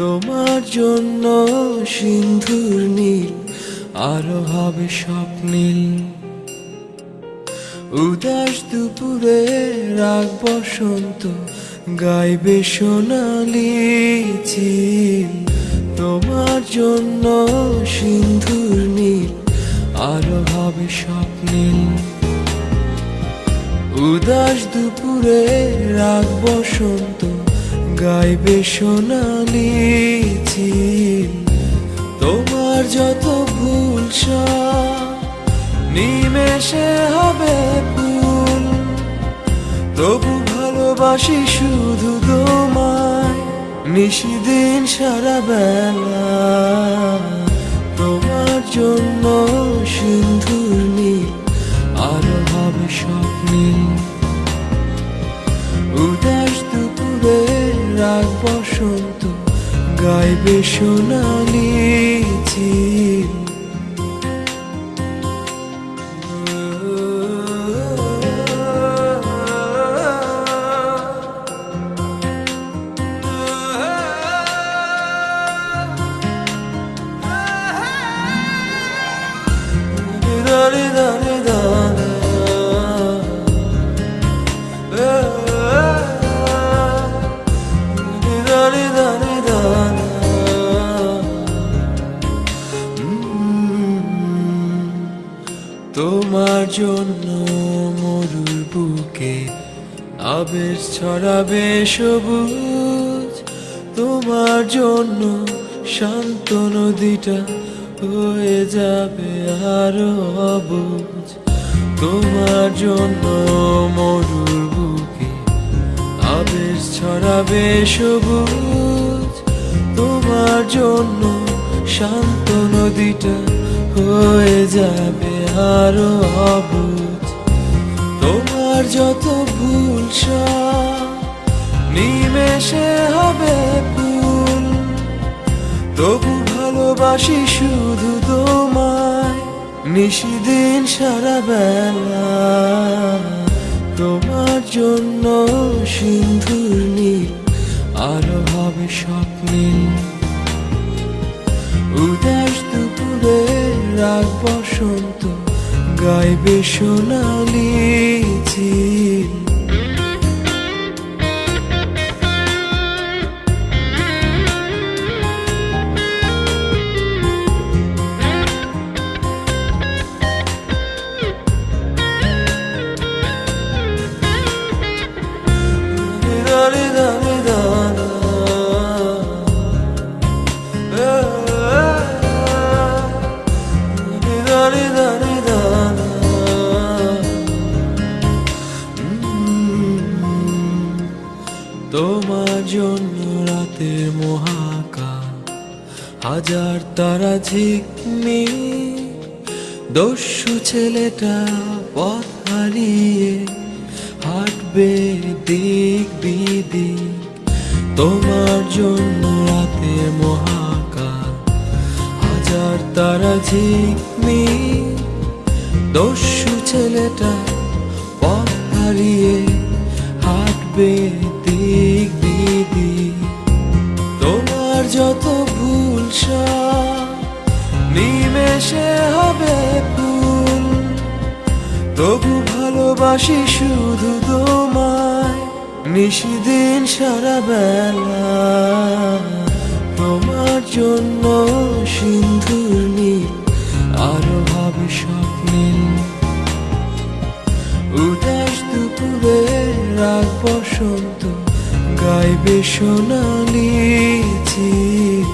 তোমার জন্য সিন্ধুর নীল আরো হবে স্বপ্নীল। উদাস দুপুরে রাগ বসন্ত গাইবে সোনালি চিল। তোমার জন্য সিন্ধুর নীল আরো হবে স্বপ্নীল। উদাস দুপুরে রাগ বসন্ত গাইবে সোনালি চিল। তোমার যত ভুল সব নিমেষে হবে ফুল। তবু ভালোবাসি শুধু তোমায় নিশিদিন সারা বেলা। তোমার জন্য সিন্ধুর নীল আরো হবে স্বপ্নীল। উদাস দুপুরে রাগ বসন্ত গাইবে সোনালি চিল। তোমার জন্য মরুর বুকে আবেশ ছড়াবে সবুজ। তোমার জন্য শান্ত নদীটা হয়ে যাবে আরো অবুঝ। তোমার জন্য মরুর বুকে আবেশ ছড়াবে সবুজ। তোমার জন্য শান্ত নদীটা হয়ে যাবে আরো অবুঝ। তোমার যত ভুল সব নিমেষে হবে ফুল। তবু ভালোবাসি শুধু তোমায় নিশিদিন সারা বেলা। তোমার জন্য সিন্ধুর নীল আরো হবে স্বপ্নীল। উদাস দুপুরে রাগ বসন্ত গাইবে সোনালি চিল। তোমার জন্য রাতের মহাকাশ হাজার তারা ঝিকমিক। দস্যু ছেলেটা পথ হারিয়ে হাঁটবে দিক বিদিক। তোমার জন্য রাতের মহাকাশ হাজার তারা ঝিকমিক। দস্যু ছেলেটা পথ হারিয়ে হাঁটবে দিক বিদিক। তোমার যত ভুল সব নিমেষে হবে ফুল। তবু ভালোবাসি শুধু তোমায় নিশিদিন সারা বেলা। তোমার জন্য সিন্ধুর নীল আরো হবে স্বপ্নীল। উদাস দুপুরে রাগ বসন্ত গাইবে সোনালি চিল।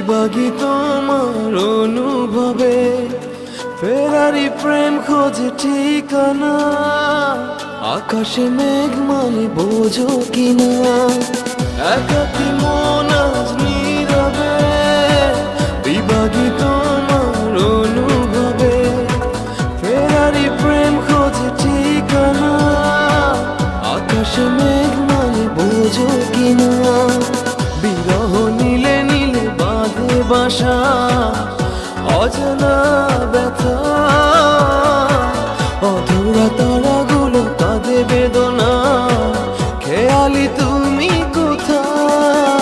বিভাগী তোমার অনুভবে ফেরারি প্রেম খোঁজে ঠিকানা আকাশে মেঘ মানে বোঝো কিনা একাকী মন আজ নীরবে বিভাগী তোমার অনুভবে ফেরারি প্রেম খোঁজে ঠিকানা আকাশে মেঘ মানে বোঝো কিনা বিরহ নীলে নীলে বাঁধে বাসা অজানা ব্যথা অধুরা তারাগুলো কাঁদে বেদনা খেয়ালি তুমি কোথায়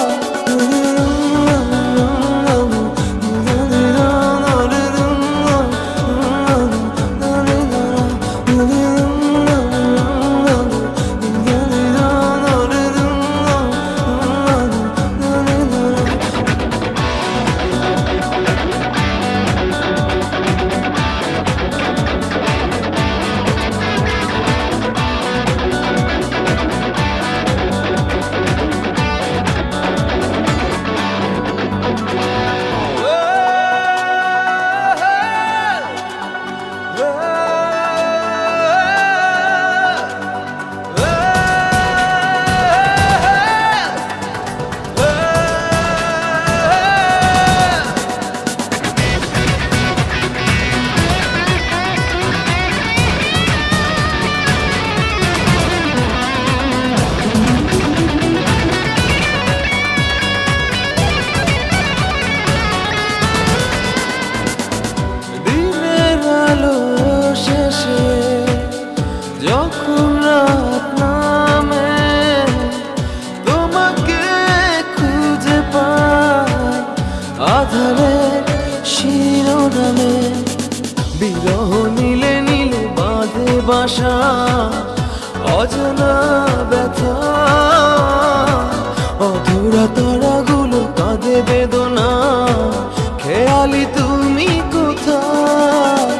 যখন রাত নামে তোমাকে খুঁজে পাই আধারের শিরোনামে বিরহ নীলে নীলে বাঁধে বাসা অজানা ব্যথা অধুরা তারাগুলো কাঁদে বেদনা খেয়ালি তুমি কোথায়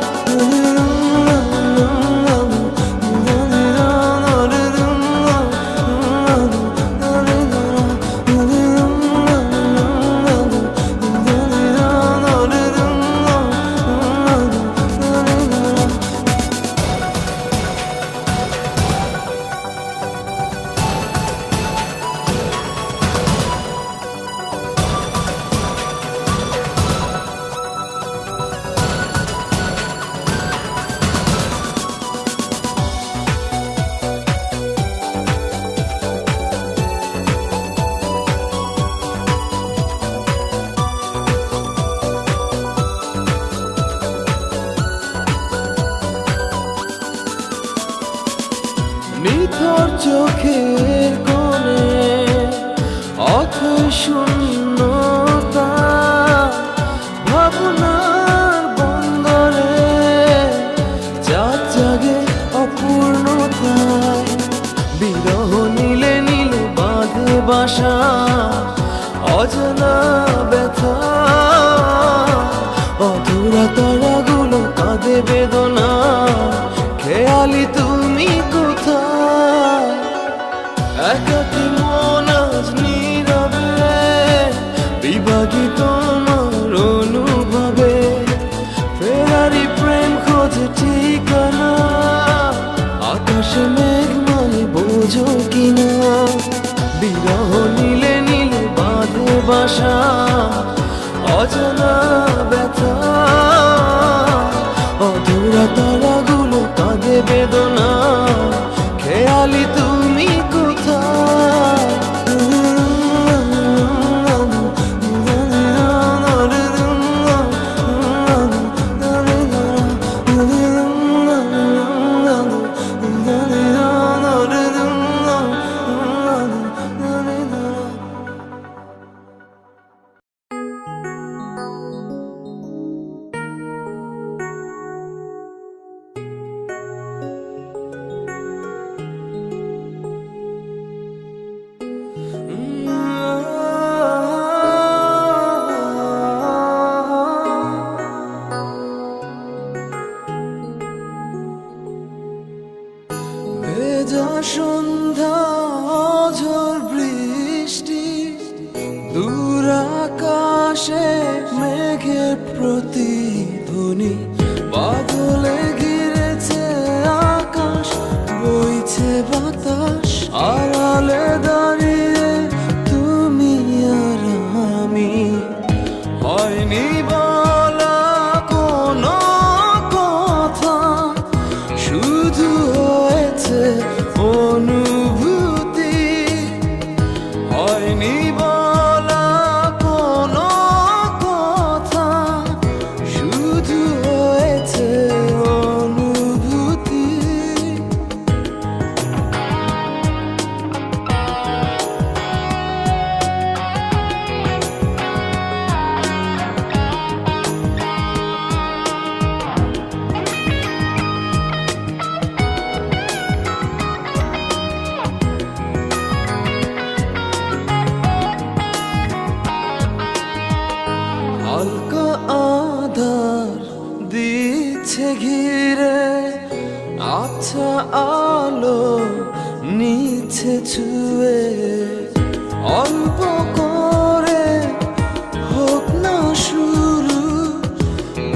নিথর চোখের কোণে অথই শূন্যতা ভাবনার বন্দরে চাঁদ জাগে অপূর্ণতায় বিরহ নীলে নীলে বাঁধে বাসা অজানা ব্যথা অধুরা তারাগুলো কাঁদে বেদনা খেয়ালি তুমি কোথায় একাকী মন আজ নীরবে বিভাগী তোমার অনুভবে ফেরারি প্রেম খোঁজে ঠিকানা আকাশে মেঘ মানে বোঝো কিনা বিরহ নীলে নীলে বাঁধে বাসা অজানা ব্যথা অধুরা তারাগুলো কাঁদে বেদনা খেয়ালি তুমি কোথায় মেঘের প্রতিধ্বনি, বাদলে ঘিরেছে আকাশ, বইছে বাতাস, আড়ালে দাঁড়িয়ে তুমি আর আমি। হয়নি বলা কোনো কথা, শুধু হয়েছে অনুভূতি। হয়নি বলা কোনো কথা, শুধু হয়েছে অনুভূতি। হালকা আধার দিচ্ছে ঘিরে, আচ্ছা আলো নিচ্ছে ছুঁয়ে। অল্প করে হোক না শুরু,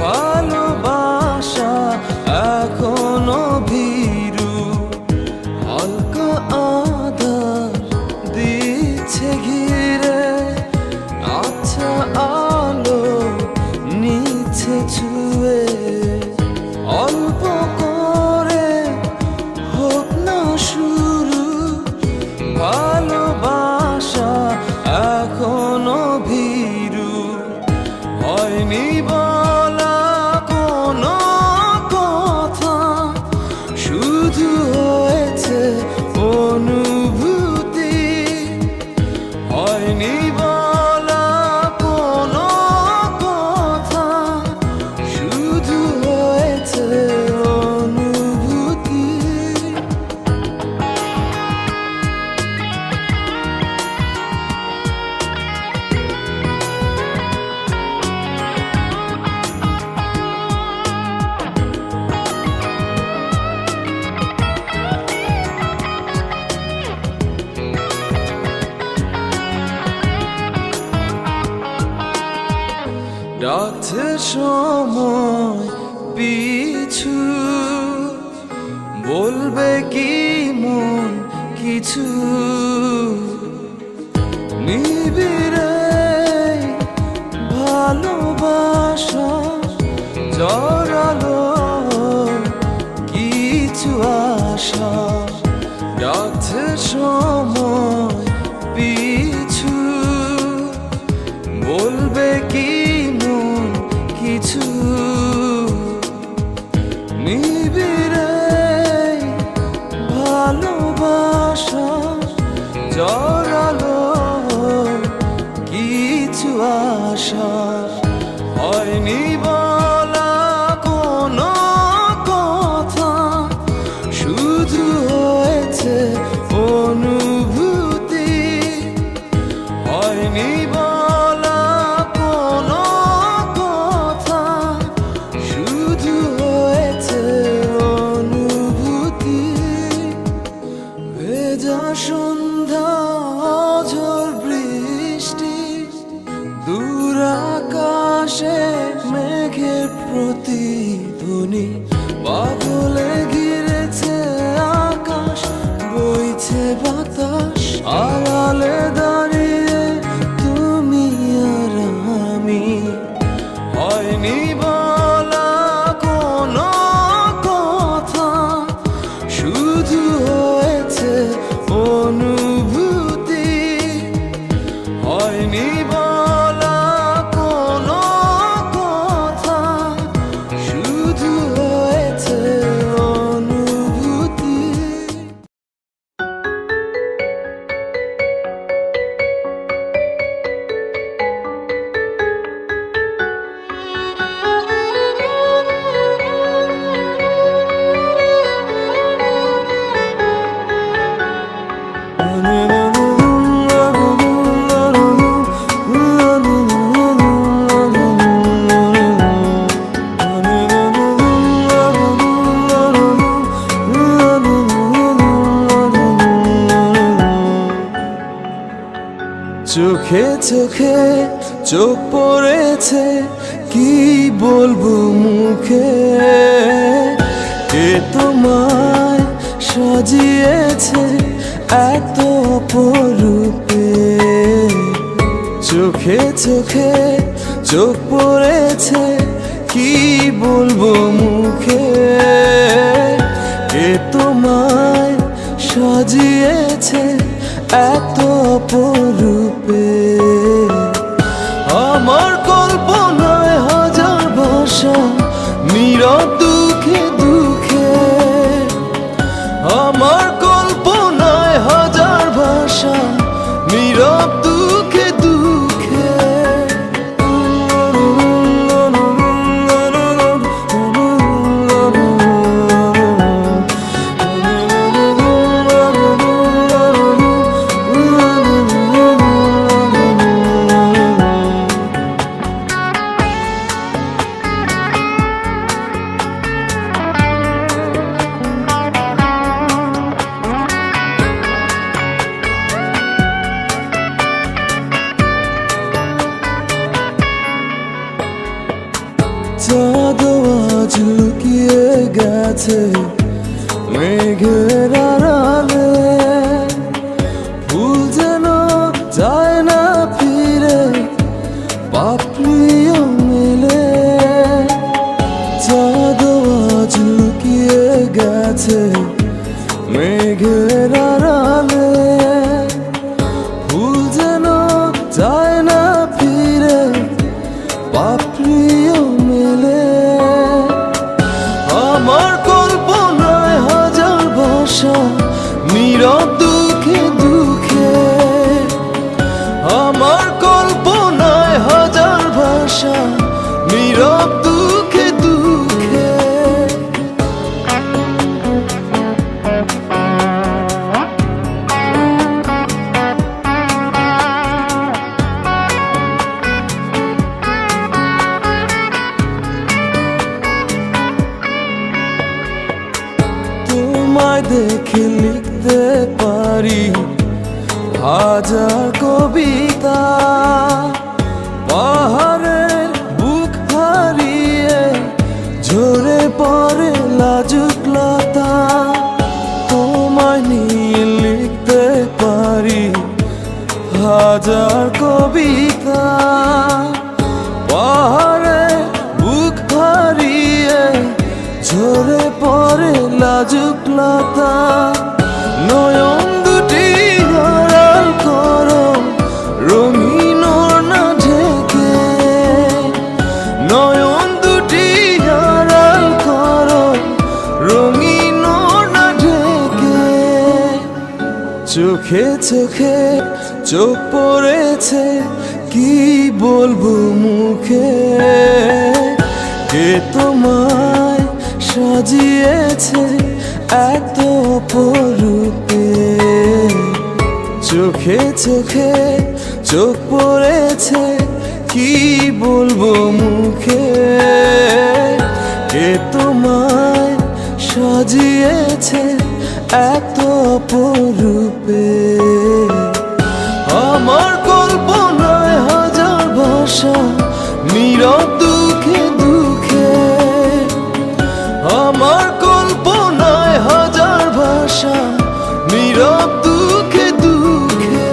ভালোবাসা এখনো ভীরু। হালকা আধার দিচ্ছে ঘিরে, আচ্ছা আলো নিচ্ছে ছুঁয়ে। অল্প করে হোক না শুরু, ভালোবাসা এখনো ভীরু। হয়নি বলা কোনো কথা, শুধু হয়েছে অনুভূতি। হয়নি বলা কোনো কথা, শুধু হয়েছে অনুভূতি। ডাকছে সময় পিছু, বলবে কি মন কিছু। নিবিড়ে ভালোবাসা জড়ালো কিছু আশা। ডাকছে সময় পিছু, বলবে কি মন কিছু। নিবিড়ে ভালোবাসা জড়ালো কিছু আশা। হয়নি বলা কোনো কথা, শুধু হয়েছে অনুভূতি। হয়নি বলা কোনো কথা, শুধু হয়েছে অনুভূতি। ভেজা সন্ধ্যা, ঝড় বৃষ্টি, দূর আকাশে মেঘের প্রতিধ্বনি, বাদলে ঘিরেছে আকাশ, বইছে বাতাস, আড়ালে দাঁড়িয়ে তুমি আর আমি। হয়নি বলা কোনো কথা, শুধু হয়েছে অনুভূতি। হয়নি বলা কোনো কথা, শুধু হয়েছে অনুভূতি। চোখে চোখে চোখ পড়েছে কি বলবো মুখে, কে তোমায় সাজিয়েছে এত অপরূপে। চোখে চোখে চোখ পড়েছে কি বলবো মুখে, কে তোমায় সাজিয়েছে এত অপরূপে। আমার কল্পনায় হাজার ভাষা নীরব দুঃখে দুঃখে, আমার কল্পনায় হাজার ভাষা নীরব দুঃখে দুঃখে। চাঁদ আজ লুকিয়ে গেছে মেঘের আড়ালে, ফুল যেন যায় না ফিরে পাপড়িও মেলে। চাঁদ আজ লুকিয়ে গেছে মেঘের আড়ালে, ফুল যেন যায় না ফিরে পাপড়িও মেলে। আমার কল্পনায় হাজার ভাষা নীরব দুঃখে দুঃখে, আমার কল্পনায় হাজার ভাষা নীরব দুঃখে দুঃখে। তোমায় দেখে লিখতে পারি হাজার কবিতা, পাহাড়ের বুক হারিয়ে ঝরে পড়ে লাজুক লতা। তোমায় নিয়ে লিখতে পারি হাজার কবিতা, পাহাড়ের বুক হারিয়ে ঝরে পড়ে লাজুক লতা। নয়ন দুটি আড়াল করো রঙিন ওড়না ঢেকে, নয়ন দুটি আড়াল করো রঙিন ওড়না ঢেকে। চোখে চোখে চোখ পড়েছে কি বলবো মুখে, কে তোমায় সাজিয়েছে এত অপরূপে। চোখে চোখে চোখ পড়েছে কি বলবো মুখে, কে তোমায় সাজিয়েছে এত অপরূপে। আমার কল্পনায় হাজার ভাষা নীরব দুঃখে দুঃখে, আমার কল্পনায় হাজার ভাষা নীরব দুঃখে দুঃখে।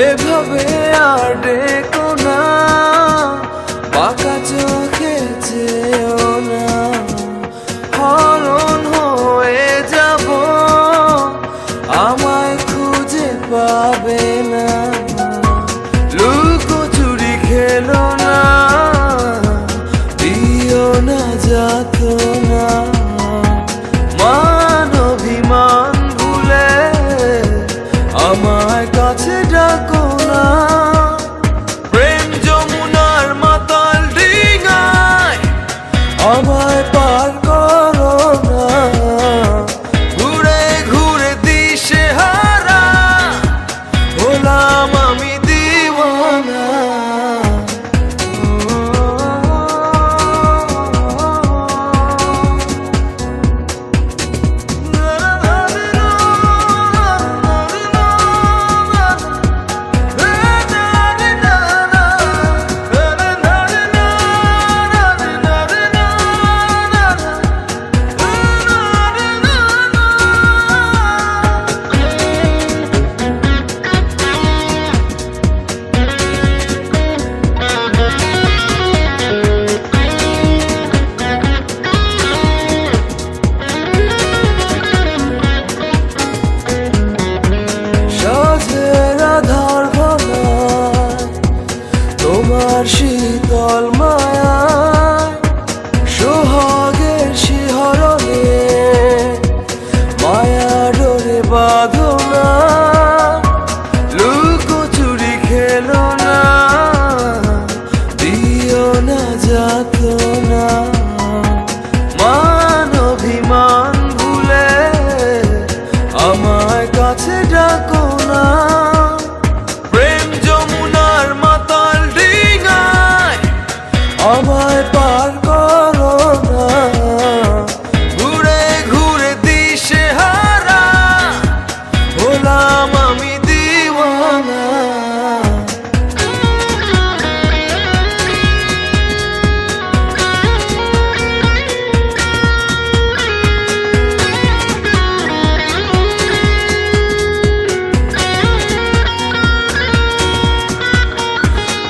এভাবে আর ডেকো না, বাঁকা চোখে চেয়েও না, হরণ হয়ে যাব আমায় খুঁজে পাবে না। লুকোচুরি খেলো না, দিও না যাতনা, মান অভিমান ভুলে ডাকো না। প্রেম যমুনার মাতাল ডিঙায় আমায় পার করো না। ঘুরে ঘুরে দিশেহারা হলাম আমি দিওয়ানা।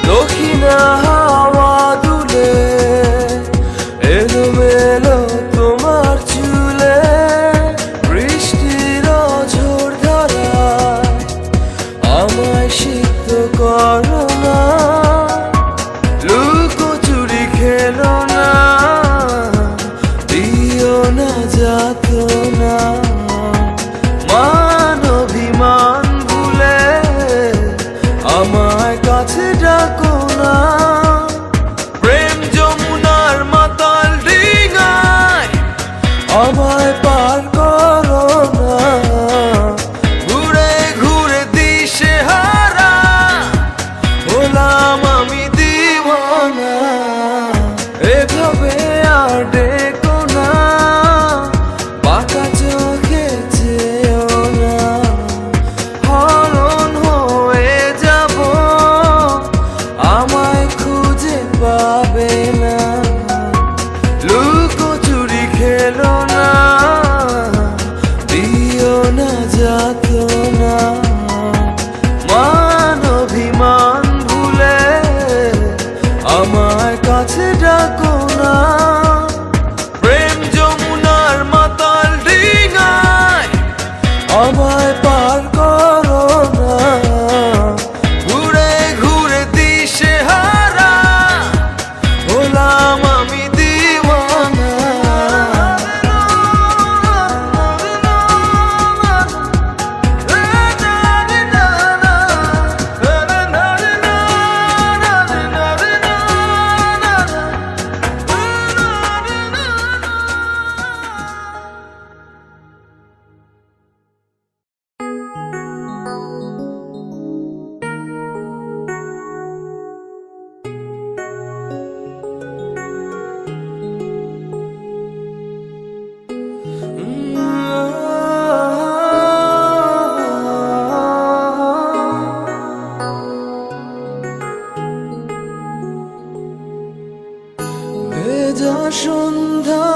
দক্ষিণা হাওয়া দুলে এলোমেলো তোমার চুলে, বৃষ্টির ঝড় ধারায় আমায় সিক্ত করো না। লুকোচুরি খেলো না, দিও না যাতনা। মান অভিমান ভুলে আমায় কাছে ডাকো না। প্রেম যমুনার মাতাল ডিঙায় আমায় পার করো না। ঘুরে ঘুরে দিশেহারা হলাম আমি দিওয়ানা। এভাবে আর ডেকো না, বাঁকা চোখে চেয়েও না। হরণ হয়ে যাব, আমায় খুঁজে পাবে না। লুকোচুরি খেলো না, দিও না যাতনা। মান অভিমান ভুলে আমায় কাছে ডাকো না। প্রেম যমুনার মাতাল ডিঙায় আমায় পার করো না। ঘুরে ঘুরে দিশেহারা হলাম আমি দিওয়ানা। ভেজা সন্ধ্যা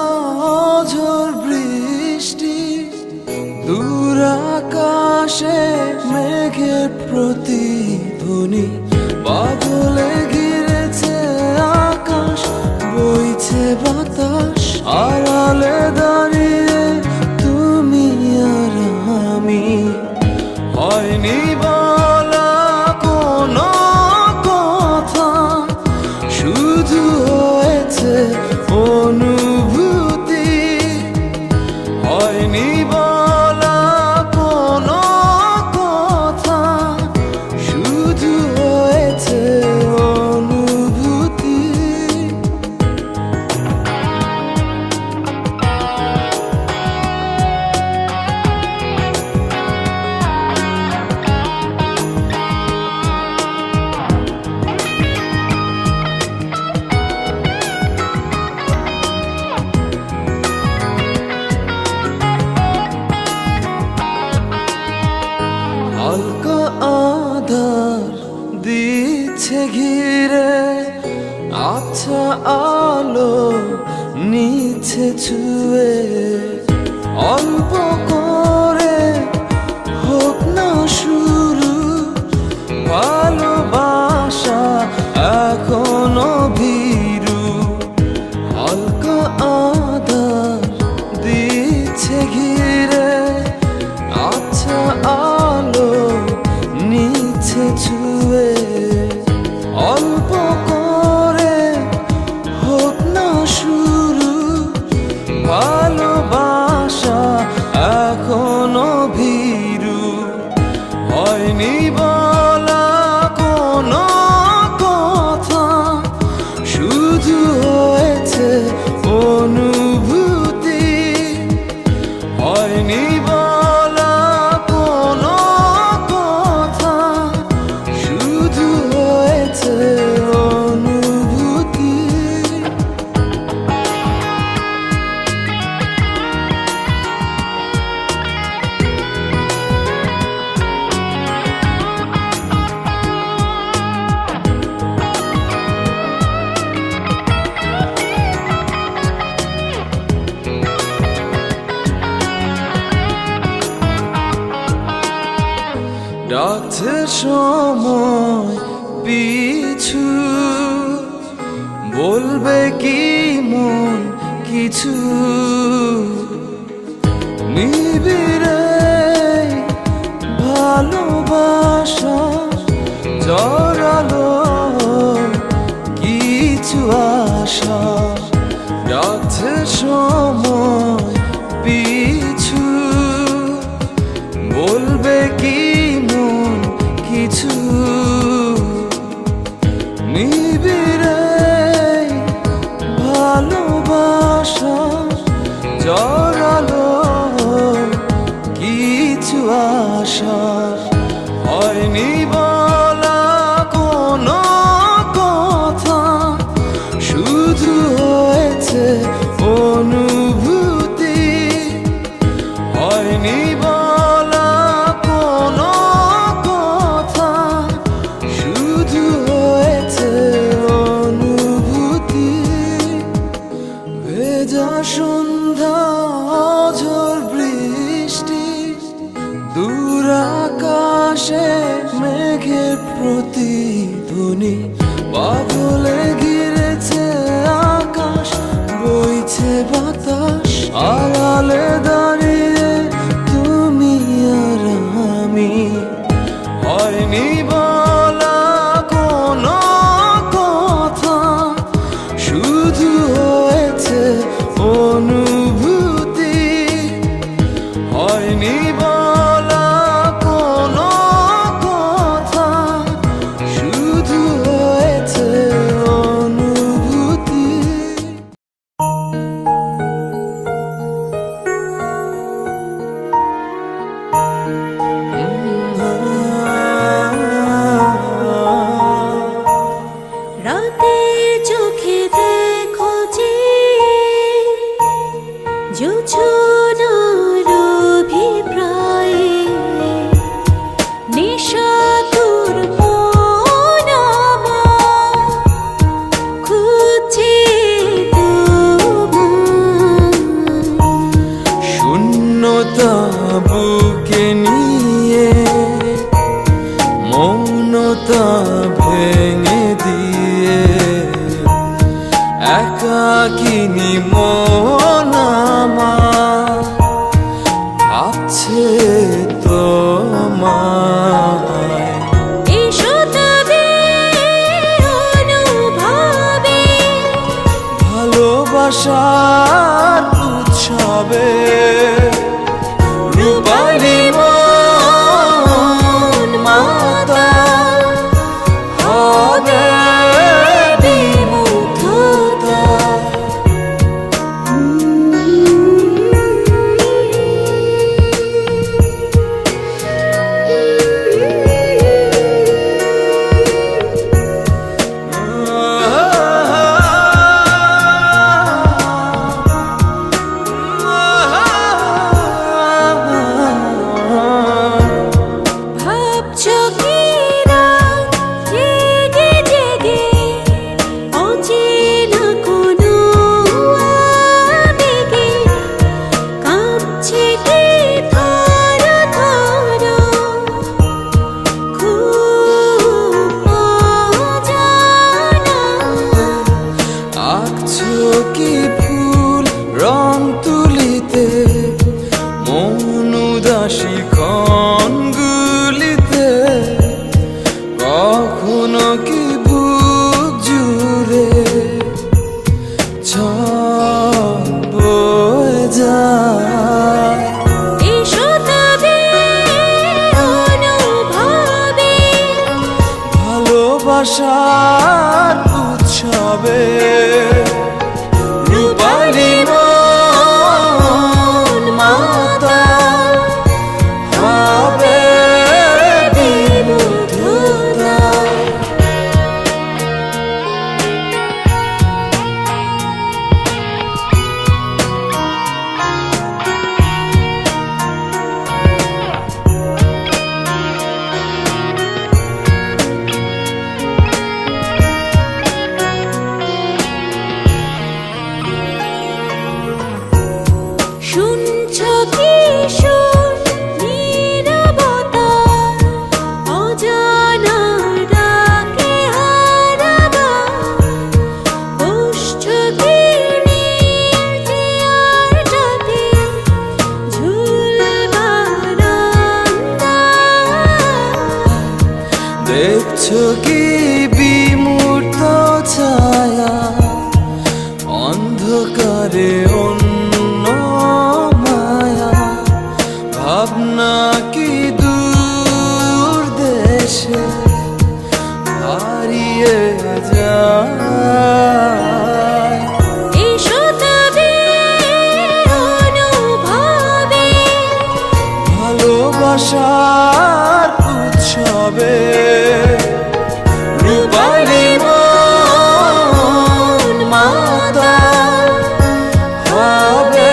ঝড় বৃষ্টি, দূর আকাশে মেঘের প্রতিধ্বনি। বাদলে ঘিরেছে আকাশ, বইছে বাতাস। আড়ালে দাঁড়িয়ে তুমি আর আমি, হয়নি বলা কোনো কথা, শুধু হয়েছে অনুভূতি। হয়নি বলা কোনো কথা, শুধু হয়েছে অনুভূতি। হালকা আধার দিচ্ছে ঘিরে, আচ্ছা আলো নিচ্ছে ছুঁয়ে। অল্প করে হোক না শুরু, ভালোবাসা এখনো ভীরু। হালকা আধার দিচ্ছে ঘিরে, আচ্ছা আলো নিচ্ছে ছুঁয়ে। অল্প করে হোক না শুরু, ভালোবাসা এখনো ভীরু। হয়নি বলা কোনো কথা, শুধু হয়েছে অনুভূতি। হয়নি বলা কোনো রাখছে সময় পিছু, বলবে কি মন কিছু। নিবিড়ে ভালোবাসা জড়ালো কিছু আশা, রাখছে সময় পিছু, বলবে কি মন কিছু। নিবিড়ে ভালোবাসা জড়ালো কিছু আশা, হয়নি বলা কোনো কথা, শুধু হয়েছে অনুভূতি। হয়নি বলা কোনো কথা, শুধু হয়েছে অনুভূতি। ভেজা সন্ধ্যা ঝড় বৃষ্টি, দূর আকাশে মেঘের প্রতিধ্বনি, বাদলে ঘিরেছে আকাশ, বইছে বাতাস, আড়ালে দাঁড়িয়ে তুমি আর আমি। হয়নি বলা কোনো কথা, শুধু হয়েছে অনুভূতি। হয়নি বলা কোনো কথা, শুধু হয়েছে অনুভূতি। রাতে চোখে দেখো যে জোছনার অভিপ্রায়ে নিশাতুর মন আমার খুঁজছে তোমায়। শূন্যতা বুকে নিয়ে মৌনতা ভেঙে দিয়ে, একাকিনী মন আমার ভাবছে তোমায়। এসো তবে অনুভবে ভালোবাসার উৎসবে, রূপালী মন মাতা হবে বিমুগ্ধতা। ভাবছো কি রাত জেগে জেগে অচেনা কোনো আবেগে, কাঁপছে কি থর থর খুব অজানা। আঁকছো কি ফুল রং তুলিতে, মৌন উদাসী ক্ষণগুলিতে, কখনো কি বুক জুড়ে ঝড় বয়ে যায়। এসো তবে অনুভবে ভালোবাসার উৎসবে, রূপালী মন মাতা হবে বিমুগ্ধতা। দেখছো কি বিমূর্ত ছায়া, অন্ধকারে অন্য মায়া, ভাবনা কি দূর দেশে হারিয়ে যায়। এসো তবে অনুভবে ভালোবাসার উৎসবে রূপালী মন মাতাল হবে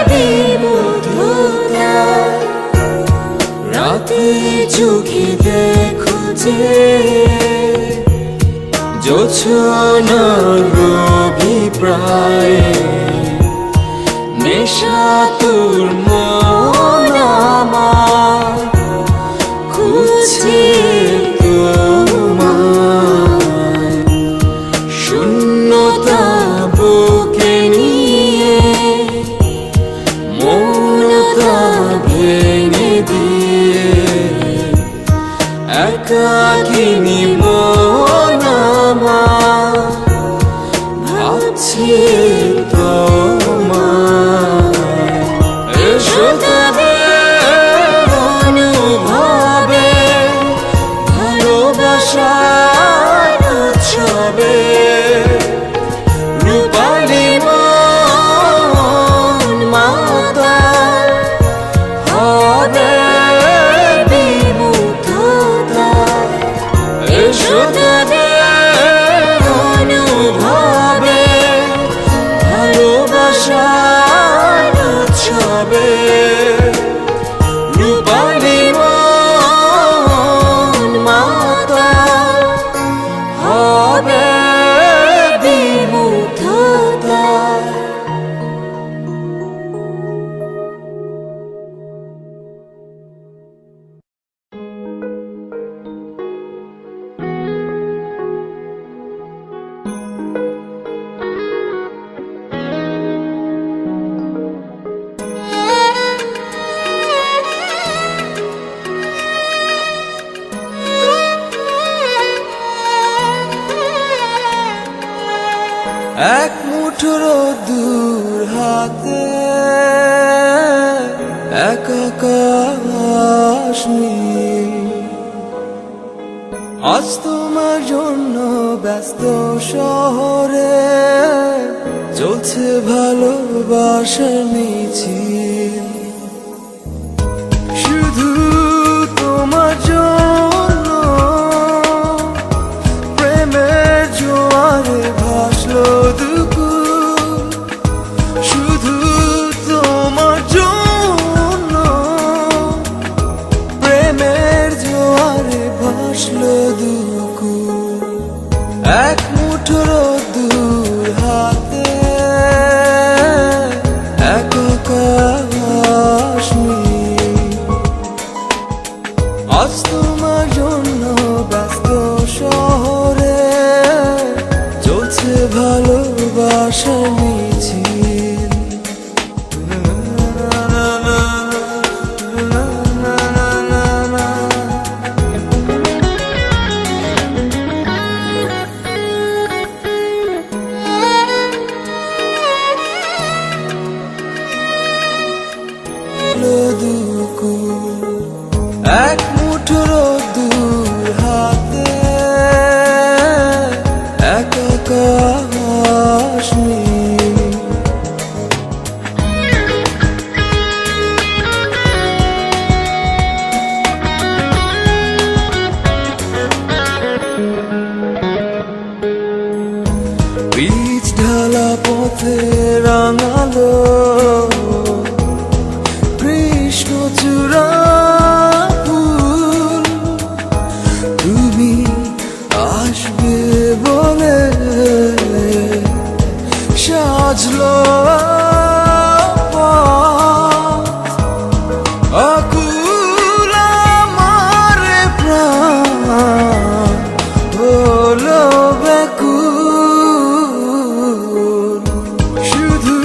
বিমুগ্ধতা। রাতে চোখে দেখো যে জোছনার অভিপ্রায়ে নেশা তোর মন আমার খুঁজছে তোমায়। শূন্যতা বুকে নিয়ে মৌনতা ভেঙে দিয়ে একাকিনী মন আমার ভাবছে তোমায়। এসো তবে অনুভবে ভালোবাসার উৎসবে রূপালী মন মাতাল হবে বিমুগ্ধতা। এসো তবে অনুভবে ভালোবাসার উৎসবে রূপালী মন মাতাল হবে বিমুগ্ধতা। এক মুঠো রোদ্দুর হাতে এক আকাশ নীল, আজ তোমার জন্য ব্যস্ত শহরে চলছে ভালোবাসার মিছিল। শুধু তোমার জন্য প্রেমের জোয়ারে ভাসলো দুকুল। শুধু তোমার জন্য প্রেমের জোয়ারে ভাসলো দুকুল। এক মুঠো রোদ্দুর হাতে এক আকাশ নীল, আজ তোমার জন্য ব্যস্ত শহরে চলছে ভালোবাসার মিছিল। এক মুঠো রোদ্দুর হাতে এক আকাশ নীল, বীজ ঢালা পথে রাঙালো কৃষ্ণচূড়া ফুল। তুমি আসবে বলে সাজলো পথ, আকুল আমার প্রাণ হলো ব্যাকুল। শুধু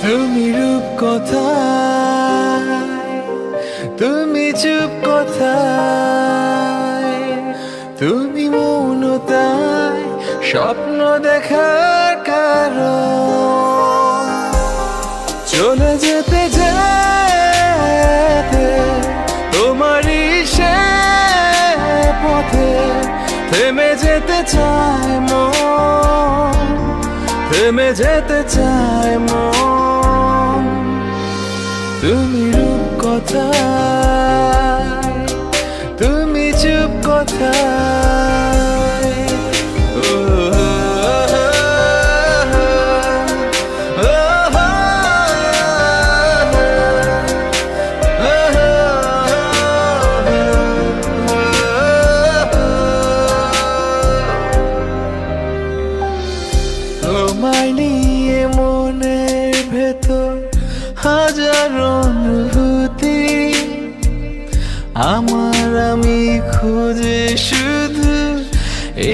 তুমি রূপ কোথায়, তুমি চুপ কোথায়, তুমি মৌনতায় স্বপ্ন দেখার কারণ। চলে যেতে যেতে তোমারই সে পথে থেমে যেতে চায় মন, থেমে যেতে চায় মন। তুমি রূপ কোথায়, তুমি চুপ কোথায়, তোমায় নিয়ে মনের ভেতর হাজার অনুভূতি, আমার আমি খুঁজে শুধু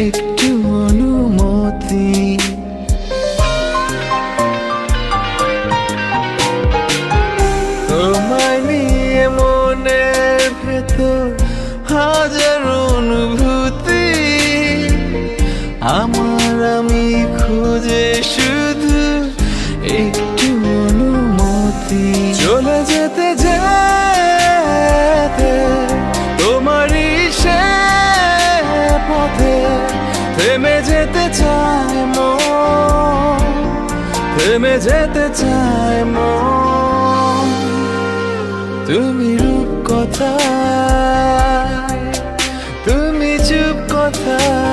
একটু অনুমতি। তোমায় নিয়ে মনের ভেতর হাজার অনুভূতি, আমার আমি খুঁজে শুধু একটু অনুমতি। চলে যেতে যেতে তোমারই সে পথে থেমে যেতে চায় মন, থেমে যেতে চায় মন। তুমি রূপ কোথায়, তুমি চুপ কোথায়,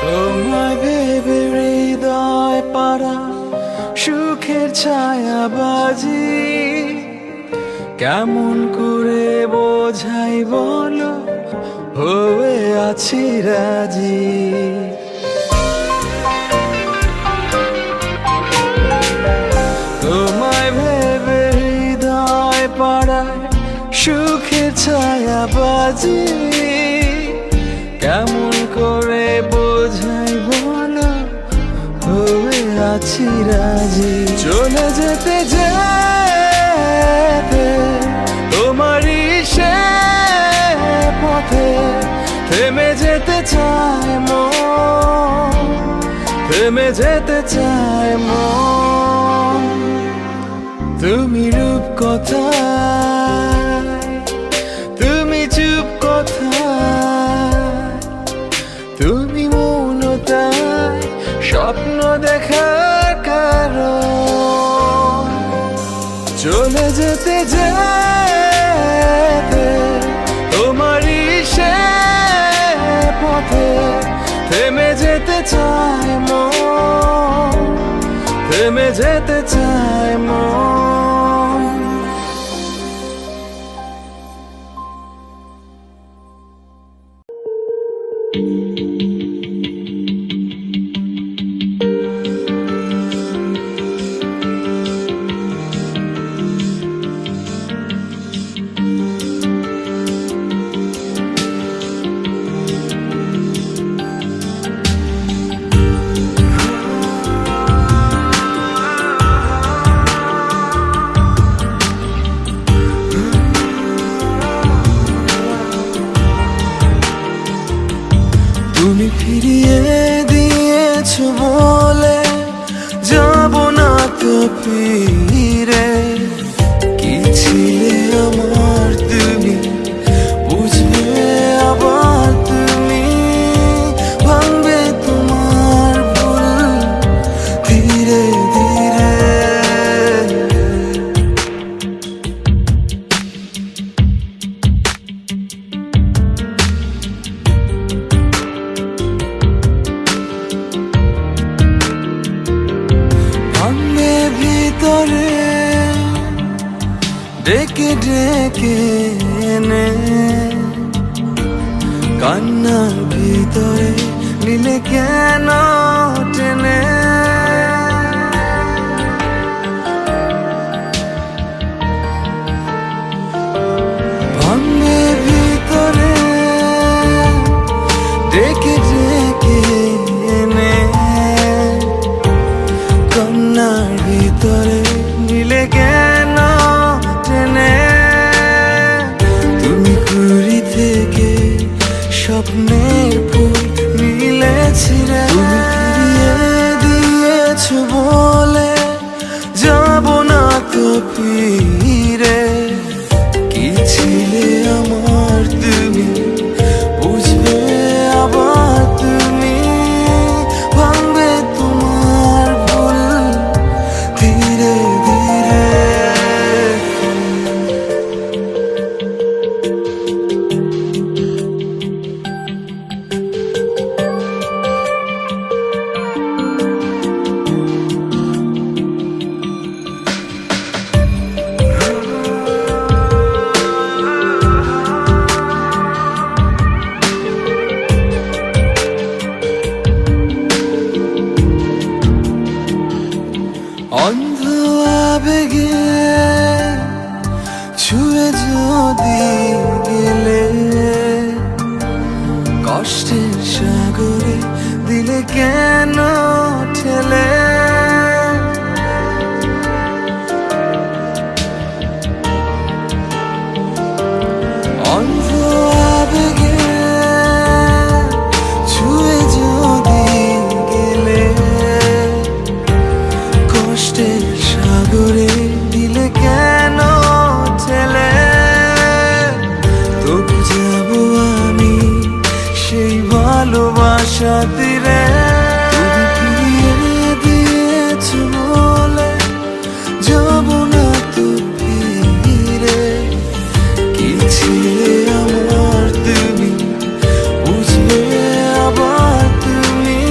তোমায় ভেবে হৃদয় পাড়া সুখের ছায়াবাজি, কেমন করে বোঝাই বলো হয়ে আছি রাজি। তোমায় ভেবে হৃদয় পাড়ায় সুখের ছায়াবাজি, কেমন করে বোঝাই বলো হয়ে আছি রাজি। চলে যেতে যেতে তোমারই সে পথে থেমে যেতে চায় মন, থেমে যেতে চায় মন। তুমি রূপ কোথায়, তুমি চুপ কোথায়, তুমি মৌনতায় স্বপ্ন দেখার কারণ। চলে যেতে যেতে তোমারই সে পথে থেমে যেতে চায় মন, থেমে যেতে চায় মন। তুমি ফিরিয়ে দিয়েছো বলে যাব না তো ফিরে, কি ছিলে আমার তুমি বুঝবে আবার তুমি, ভাঙবে তোমার ভুল ধীরে ধীরে। ভিতরে ডেকে ডেকে এনে, কান্নার ভিতরে নিলে কেন টেনে ভাঙে ভিতরে ডেকে ডেকে এনে কন্যার ভিতরে নিলে কেন টেনে তুমি কুড়ি থেকে স্বপ্নের ফুল নিলেছিলে তুমি ফিরিয়ে দিয়েছো বলে যাব না তো ফিরে কি ছিলে আমার তুমি বুঝবে আবার তুমি ভাঙবে তোমার ভুল ধীরে ধীরে অন্ধ আবেগে ছুঁয়ে যদি গেলে কষ্টের সাগরে দিলে কেন ঠেলে অন্ধ আবেগে ছুঁয়ে যদি গেলে কষ্টের সাগরে দিলে কেন ঠেলে তবু যাব আমি সেই ভালোবাসা তীরে তুমি ফিরিয়ে দিয়েছো বলে যাব না তো ফিরে কি ছিলে আমার তুমি বুঝবে আবার তুমি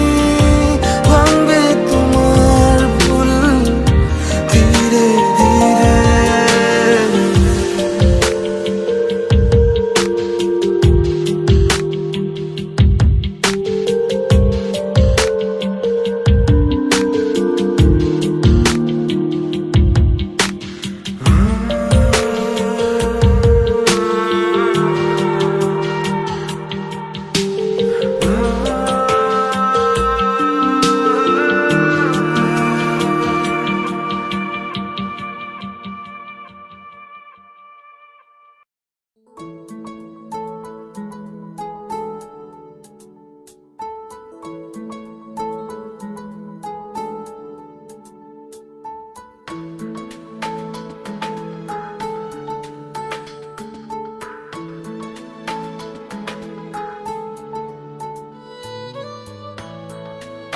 ভাঙবে তোমার ভুল ধীরে ধীরে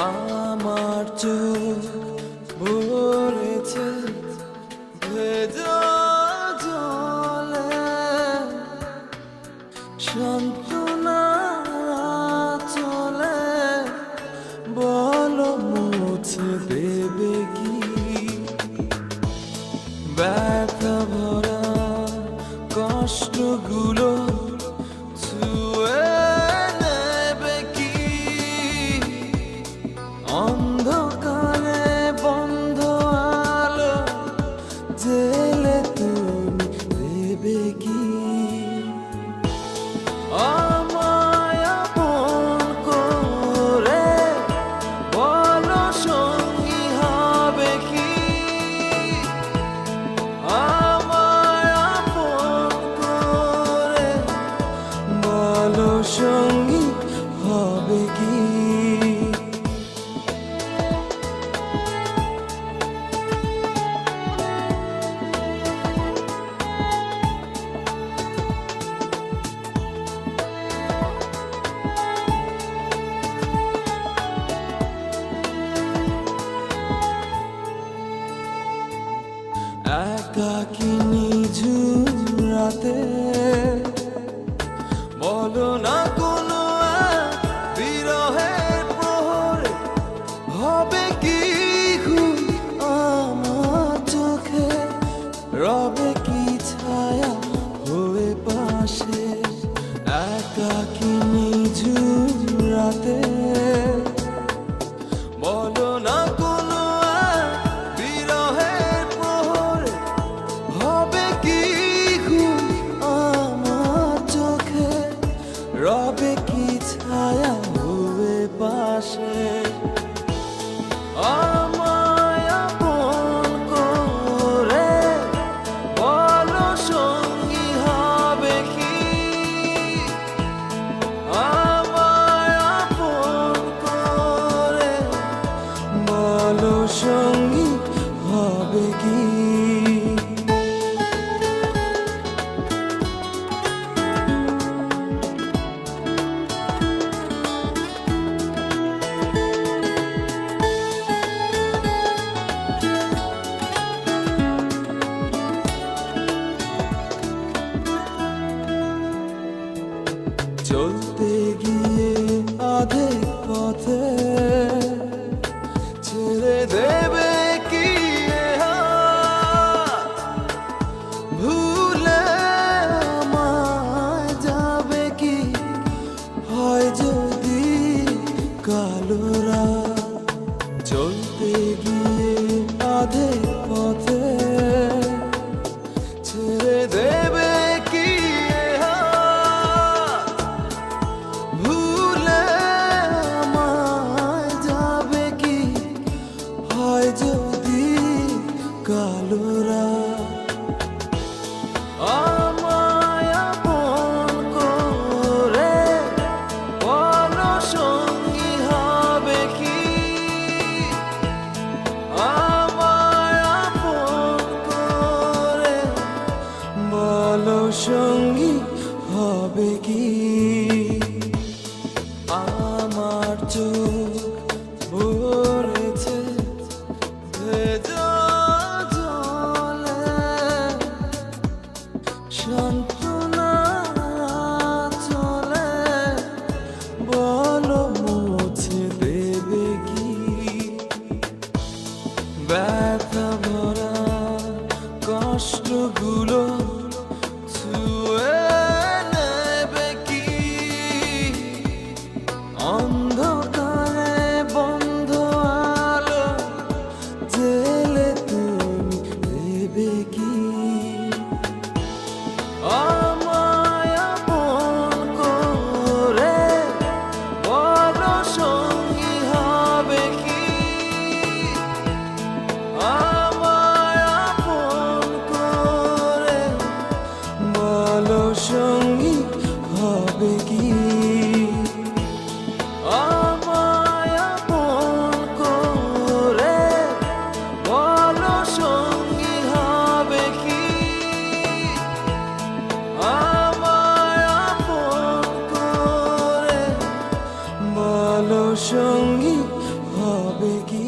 আমার চোখ ভরেছে ভেজা জলে সান্ত্বনা চলে বলো মুছে দেবে কি ব্যথা ভরা কষ্টগুলো ছুঁয়ে নেবে কি অন্ধকারে বন্ধ আলো জেলে তুমি দেবে কি আমায় আপন করে বলো সঙ্গী হবে কি আমায় আপন করে বলো সঙ্গী হবে কি একাকী নিঝুম রাতে বলো না কোনো বিরহের প্রহরে হবে কি ঘুম আমার চোখে রবে কি ছায়া হয়ে পাশে একাকী নিঝুম রাতে চলতে গিয়ে অধেক পথে ছেড়ে দেবে কি এ হাত? ভুলে আমায় যাবে কি? হয় যদি কালো রাত। চলতে গিয়ে অধেক পথে ছেড়ে দেবে কি এ হাত? ভুলে আমায় যাবে কি? হয় যদি কালো রাত। আমায় আপন করে বলো সঙ্গী হবে কি? আমায় আপন করে বলো সঙ্গী হবে কি? আমার চোখ ভরেছে ভেজা জলে, সান্ত্বনা চলে, বলো মুছে দেবে কি? ব্যথা ভরা কষ্টগুলো ছুঁয়ে নেবে কি? অন্ধকারে বন্ধ আলো জেলে তুমি দেবে কি? আমায় আপন করে বলো সঙ্গী হবে কি? আমায় আপন করে বলো সঙ্গী হবে কি? আমায় আপন করে বলো সঙ্গী হবে কি? আমায় আপন করে বলো সঙ্গী হবে কি?